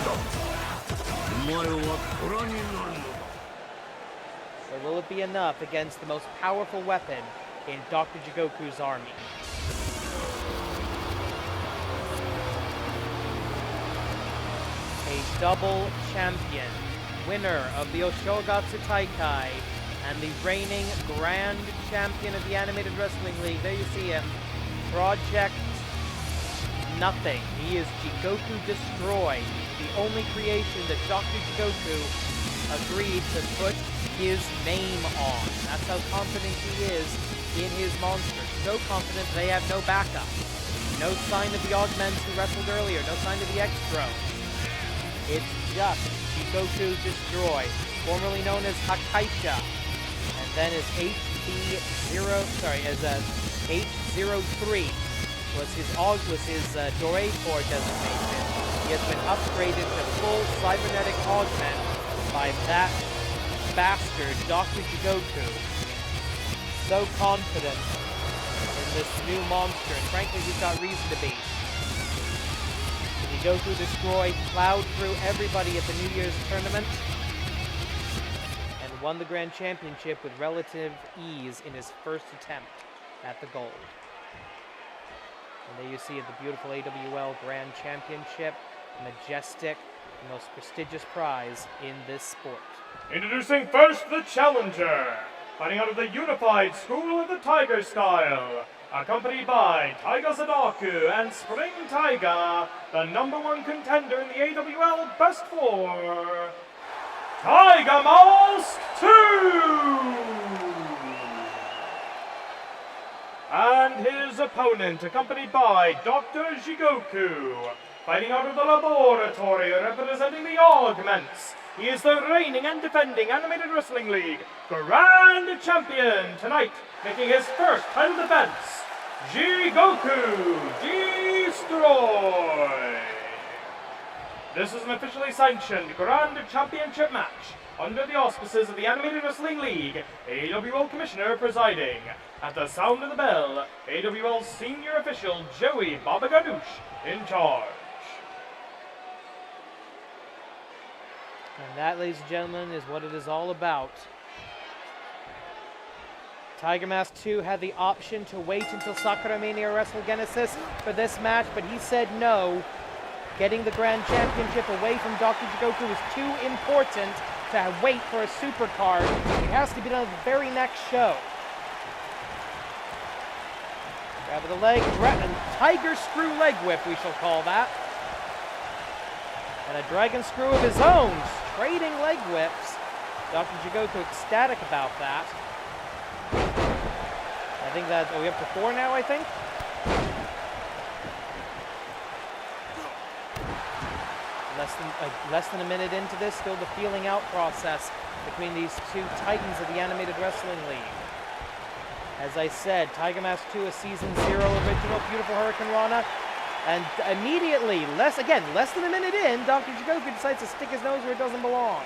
Or will it be enough against the most powerful weapon in Dr. Jigoku's army? A double champion, winner of the Oshogatsu Taikai, and the reigning Grand Champion of the Animated Wrestling League. There you see him. Project Nothing. He is Jigoku Destroy, the only creation that Dr. Jigoku agreed to put his name on. That's how confident he is in his monster. So confident they have no backup. No sign of the Augments who wrestled earlier. No sign of the X-Drone. It's just Jigoku Destroy, formerly known as Hakaisha, and then as H03 was his Dorei Core designation. He has been upgraded to full cybernetic augment by that bastard, Dr. Jigoku. So confident in this new monster, and frankly, he's got reason to be. Jigoku Destroy plowed through everybody at the New Year's tournament and won the Grand Championship with relative ease in his first attempt at the gold. And there you see it, the beautiful AWL Grand Championship, majestic, the most prestigious prize in this sport. Introducing first the challenger, fighting out of the Unified School of the Tiger Style, accompanied by Taiga Sadaku and Spring Taiga, the #1 contender in the AWL Best 4, Tiger Mask 2! And his opponent, accompanied by Dr. Jigoku, fighting out of the laboratory representing the Augments. He is the reigning and defending Animated Wrestling League Grand Champion tonight, making his first title defense, Jigoku Destroy. This is an officially sanctioned Grand Championship match under the auspices of the Animated Wrestling League, AWL Commissioner presiding. At the sound of the bell, AWL Senior Official Joey Baba Ganoush in charge. And that, ladies and gentlemen, is what it is all about. Tiger Mask 2 had the option to wait until Sakura Mania Wrestle Genesis for this match, but he said no. Getting the Grand Championship away from Dr. Jigoku is too important to wait for a super card. It has to be done at the very next show. Grab of the leg, and Tiger Screw leg whip, we shall call that. And a Dragon Screw of his own, trading leg whips. Dr. Jigoku ecstatic about that. I think that, are we up to 4 now, I think? Less than a minute into this, still the feeling out process between these two titans of the Animated Wrestling League. As I said, Tiger Mask 2, a Season 0 original, beautiful Hurricane Rana. And immediately, less than a minute in, Dr. Jigoku decides to stick his nose where it doesn't belong.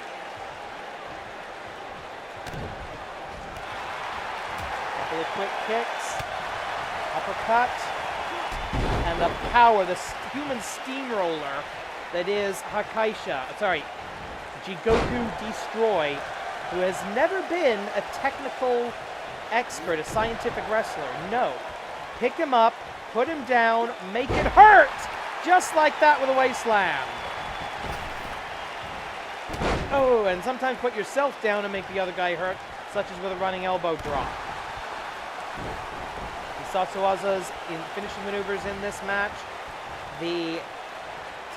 Couple of quick kicks, uppercut, and the power, the human steamroller that is Jigoku Destroy, who has never been a technical expert, a scientific wrestler. No. Pick him up, put him down, make it hurt! Just like that with a waist slam. Oh, and sometimes put yourself down and make the other guy hurt, such as with a running elbow drop. The Satsuwaza's in finishing maneuvers in this match. The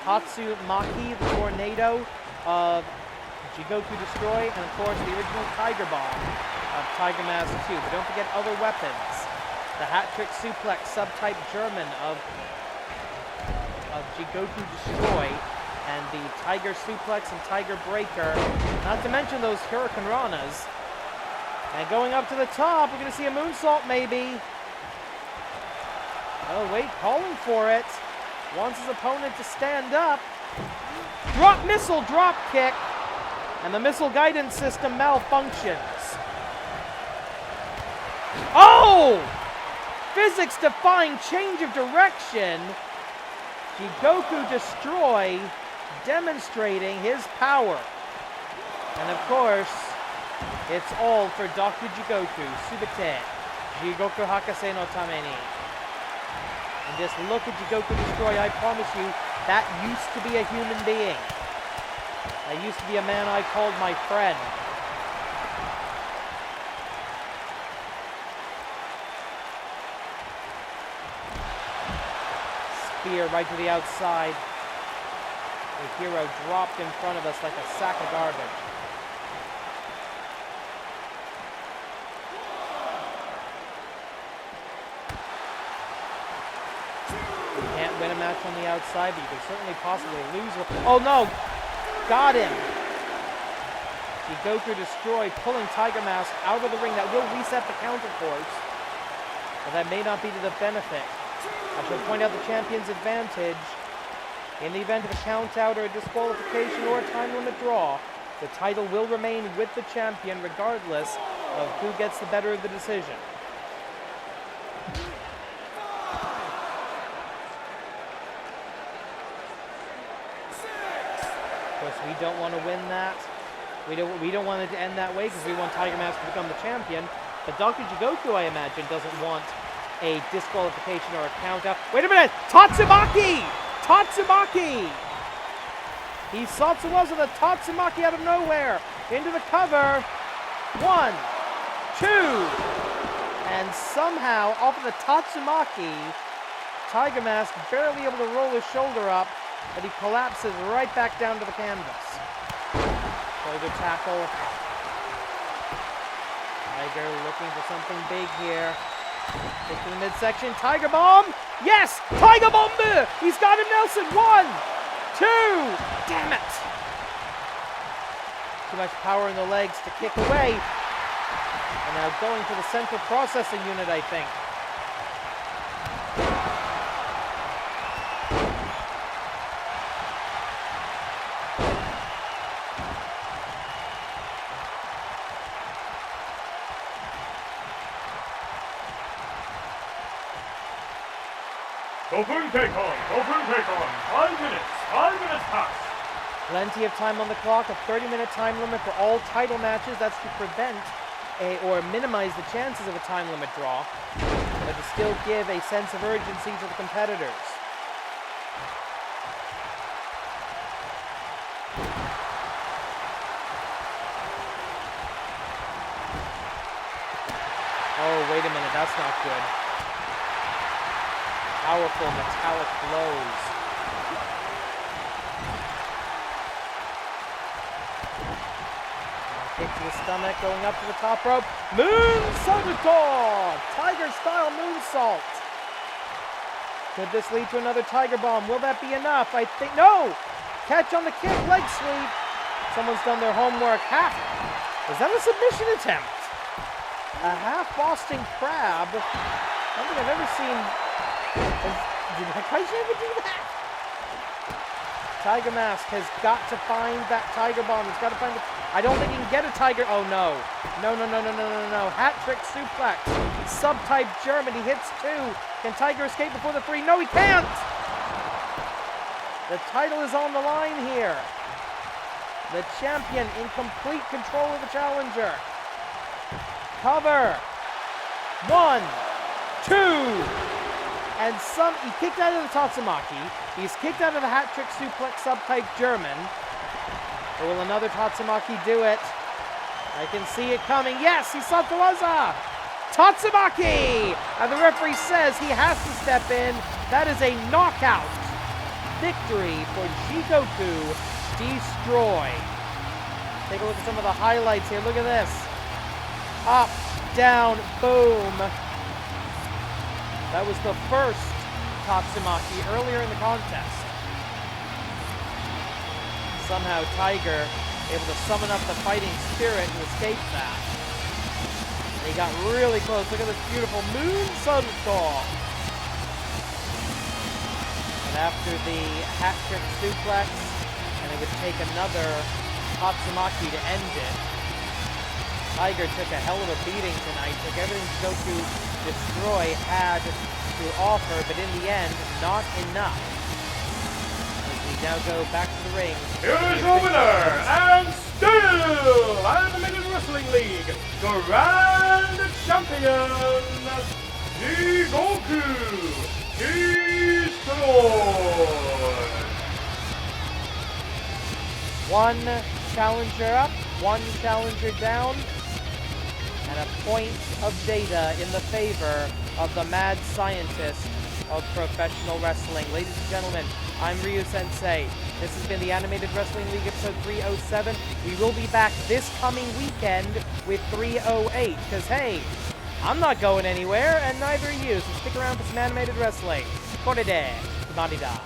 Tatsumaki, the tornado of Jigoku Destroy, and of course the original Tiger Bomb of Tiger Mask 2. But don't forget other weapons. The hat-trick suplex, subtype German of Jigoku Destroy, and the Tiger Suplex and Tiger Breaker. Not to mention those Hurricane Ranas. And going up to the top, we're going to see a moonsault maybe. Oh wait, calling for it. Wants his opponent to stand up. Missile drop kick. And the missile guidance system malfunctions. Oh! Physics-defying change of direction. Jigoku Destroy demonstrating his power. And of course, it's all for Dr. Jigoku. Subite. Jigoku Hakase no Tameni. And just look at Jigoku Destroy. I promise you, that used to be a human being. That used to be a man I called my friend. Spear right to the outside. The hero dropped in front of us like a sack of garbage. You can't win a match on the outside, but you can certainly possibly lose. Oh no! Got him! Jigoku Destroy pulling Tiger Mask out of the ring. That will reset the counter course, but that may not be to the benefit. I shall point out the champion's advantage. In the event of a count out or a disqualification or a time limit draw, the title will remain with the champion regardless of who gets the better of the decision. Of course, we don't want to win that. We don't want it to end that way because we want Tiger Mask to become the champion. But Dr. Jigoku, I imagine, doesn't want a disqualification or a count out. Wait a minute! Tatsumaki! Tatsumaki! He Satsuwaza the Tatsumaki out of nowhere. Into the cover. 1, 2. And somehow, off of the Tatsumaki, Tiger Mask barely able to roll his shoulder up, but he collapses right back down to the canvas. Shoulder tackle. Tiger looking for something big here. Take to the midsection. Tiger Bomb. Yes! Tiger Bomb! He's got him, Nelson. 1, 2. Damn it! Too much power in the legs to kick away. And now going to the central processing unit, I think. Gofun take on. 5 minutes pass. Plenty of time on the clock, a 30-minute time limit for all title matches. That's to prevent or minimize the chances of a time limit draw, but to still give a sense of urgency to the competitors. Oh, wait a minute, that's not good. Powerful metallic blows. Kick to the stomach, going up to the top rope. Moonsault! Tiger-style moonsault. Could this lead to another Tiger Bomb? Will that be enough? I think, no! Catch on the kick, leg sweep. Someone's done their homework. Half. Is that a submission attempt? A half Boston Crab. I don't think I've ever seen... Did Kobayashi ever do that? Tiger Mask has got to find that Tiger Bomb. He's got to find it. I don't think he can get a Tiger. Oh, no. No. Hat trick suplex. Subtype German. He hits 2. Can Tiger escape before the 3? No, he can't. The title is on the line here. The champion in complete control of the challenger. Cover. 1, 2. And he kicked out of the Tatsumaki. He's kicked out of the hat trick suplex subtype German. Or will another Tatsumaki do it? I can see it coming. Yes, he saw the Waza. Tatsumaki! And the referee says he has to step in. That is a knockout victory for Jigoku Destroy. Take a look at some of the highlights here. Look at this. Up, down, boom. That was the first Tatsumaki earlier in the contest. Somehow Tiger able to summon up the fighting spirit to escape that. And he got really close. Look at this beautiful moonsault. And after the hat trick suplex, and it would take another Tatsumaki to end it. Tiger took a hell of a beating tonight, took everything Jigoku Destroy had to offer, but in the end, not enough. As we now go back to the ring. Here is your winner, and still Animated Wrestling League Grand Champion, Jigoku Destroy. 1 challenger up, 1 challenger down, and a point of data in the favor of the mad scientist of professional wrestling. Ladies and gentlemen, I'm Ryu Sensei. This has been the Animated Wrestling League episode 307. We will be back this coming weekend with 308, because hey, I'm not going anywhere, and neither are you, so stick around for some animated wrestling. Korede, Kumarida.